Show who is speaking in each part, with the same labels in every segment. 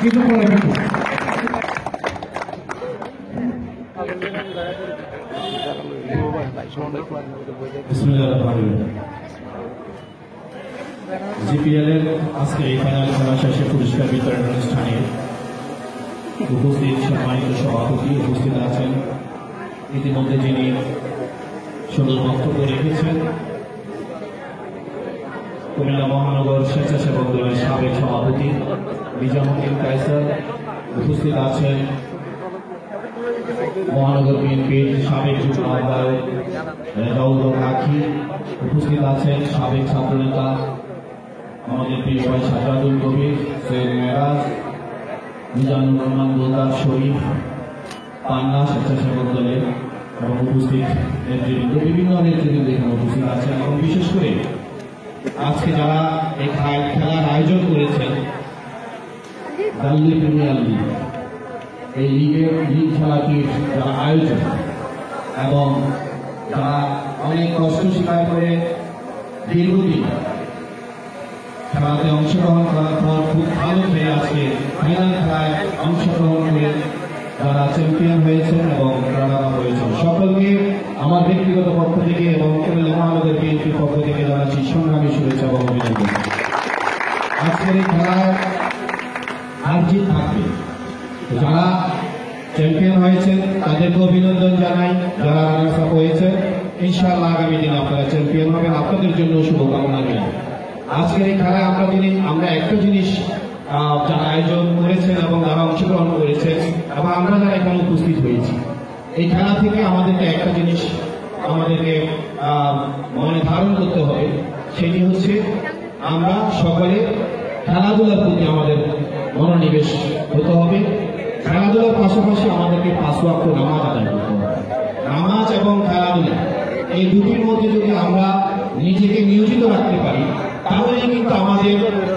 Speaker 1: GPL এর আজকে এই ফাইনাল খেলা শেষে পুরস্কার বিতরণ অনুষ্ঠানে উপস্থিত সম্মানিত সভাপতি উপস্থিত আছেন। ইতিমধ্যে যিনি সুন্দর বক্তব্য রেখেছেন কুমিল্লা মহানগর স্বেচ্ছাসেবক দলের সাবেক সভাপতি নিজামুদ্দিন কায়সার, উপস্থিত আছেন মহানগর বিএনপির সাবেক যুগ্ম আহ্বায়ক রাউল রাখি, উপস্থিত আছেন সাবেক ছাত্রনেতা আমাদের প্রিয় ভাই সাজাদুল কবির, সৈয়দ মেরাজ, মিজানুর রহমান গোলদার শরীফ, পান্না স্বেচ্ছাসেবক দলের এবং উপস্থিত নেতৃবৃন্দ, বিভিন্ন নেতৃবৃন্দ এখানে উপস্থিত আছেন এবং বিশেষ করে আজকে যারা এই খেলার আয়োজন করেছেন গাল্লি প্রিমিয়ার লিগ, এই লিগ খেলাটির যারা আয়োজন এবং যারা অনেক কষ্ট স্বীকার করে দীর্ঘদিন খেলাতে অংশগ্রহণ করার পর খুব ভালো খেলে আজকে ফাইনাল খেলায় অংশগ্রহণ করে যারা চ্যাম্পিয়ন হয়েছেন এবং রানার আপ হয়েছেন, সকলকে আমার ব্যক্তিগত পক্ষ থেকে এবং কুমিল্লা মহানগর বিএনপির পক্ষ থেকে জানাচ্ছি সংগ্রামী শুভেচ্ছা এবং অভিনন্দন। আজকের এই খেলায় হার জিত থাকবে, যারা চ্যাম্পিয়ন হয়েছেন তাদেরকে অভিনন্দন জানাই, যারা রানার্স আপ হয়েছেন ইনশাআল্লাহ আগামী দিনে আপনারা চ্যাম্পিয়ন হবেন, আপনাদের জন্য শুভকামনা জানাই। আজকের এই খেলায় আমরা একটা জিনিস যারা আয়োজন করেছেন এবং যারা অংশগ্রহণ করেছেন এবং আমরা যারা এখানে উপস্থিত হয়েছি, এই খেলা থেকে আমাদেরকে একটা জিনিস আমাদেরকে মনে ধারণ করতে হবে, সেটি হচ্ছে আমরা সকলে খেলাধুলার প্রতি আমাদের মনোনিবেশ হতে হবে। খেলাধুলার পাশাপাশি আমাদেরকে 5 ওয়াক্ত নামাজ আদায় করতে হবে। নামাজ এবং খেলাধুলা এই দুটির মধ্যে যদি আমরা নিজেকে নিয়োজিত রাখতে পারি তাহলেই কিন্তু আমাদের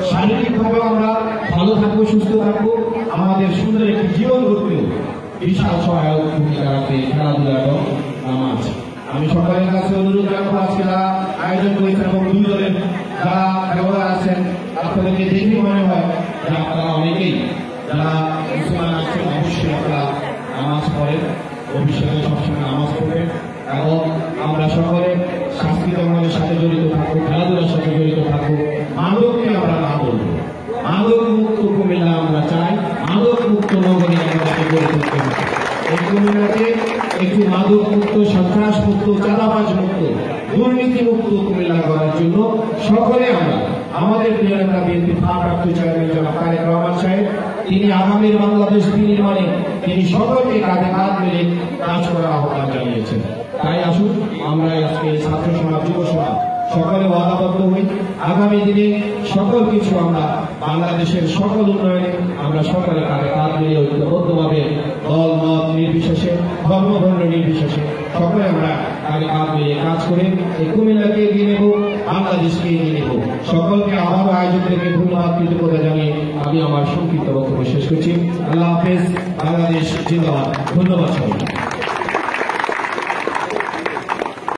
Speaker 1: শারীরিকভাবে আমরা ভালো থাকবো, সুস্থ থাকবো, আমাদের সুন্দর একটি জীবন গড়তেও বিশাল সহায়ক ভূমিকা রাখবে খেলাধুলা এবং নামাজ। আমি সকলের কাছে অনুরোধ রাখবো, আজকে যারা আয়োজন করেছেন এবং দুই দলের যারা খেলোয়াড় আছেন আপনাদেরকে দেখে মনে হয় যে আপনারা অনেকেই যারা মুসলমান আছেন অবশ্যই আপনারা নামাজ পড়েন, ভবিষ্যতে সবসময় নামাজ পড়বেন এবং আমরা সকলে সাংস্কৃতিক অঙ্গনের সাথে জড়িত থাকবো, খেলাধুলার সাথে জড়িত থাকবো। মাদককে আমরা না বলবো, মাদক মুক্ত কুমিল্লা আমরা চাই, মাদক মুক্ত নগরী আমাদেরকে গড়ে তুলতে হবে। এই কুমিল্লাকে একটি মাদক মুক্ত, সন্ত্রাস মুক্ত, চাঁদাবাজ মুক্ত, দুর্নীতি মুক্ত কুমিল্লা করার জন্য সকলে আমরা আমাদের প্রিয় নেতা বিএনপির ভারপ্রাপ্ত চেয়ারম্যান জনাব তারেক রহমান সাহেব, তিনি আগামীর বাংলাদেশ বিনির্মাণে তিনি সকলকে কাঁধে কাঁধ মিলে কাজ করার আহ্বান জানিয়েছেন। তাই আসুন আমরা আজকে ছাত্র সমাজ, যুব সমাজ সকলে ওয়াদাবদ্ধ হই, আগামী দিনে সকল কিছু আমরা বাংলাদেশের সকল উন্নয়নে আমরা সকলে কাঁধে কাঁধ মিলে ঐক্যবদ্ধভাবে দল মত নির্বিশেষে, ধর্মবর্ণ নির্বিশেষে সকলে আমরা কাঁধে কাঁধ মিলিয়ে কাজ করে এই কুমিল্লাকে এগিয়ে নেব, বাংলাদেশকে এগিয়ে নেব। সকলকে আবারও আয়োজকদেরকে ধন্যবাদ কৃতজ্ঞতা জানিয়ে আমি আমার সংক্ষিপ্ত বক্তব্য শেষ করছি। আল্লাহ হাফেজ, বাংলাদেশ জিন্দাবাদ। ধন্যবাদ সবাই।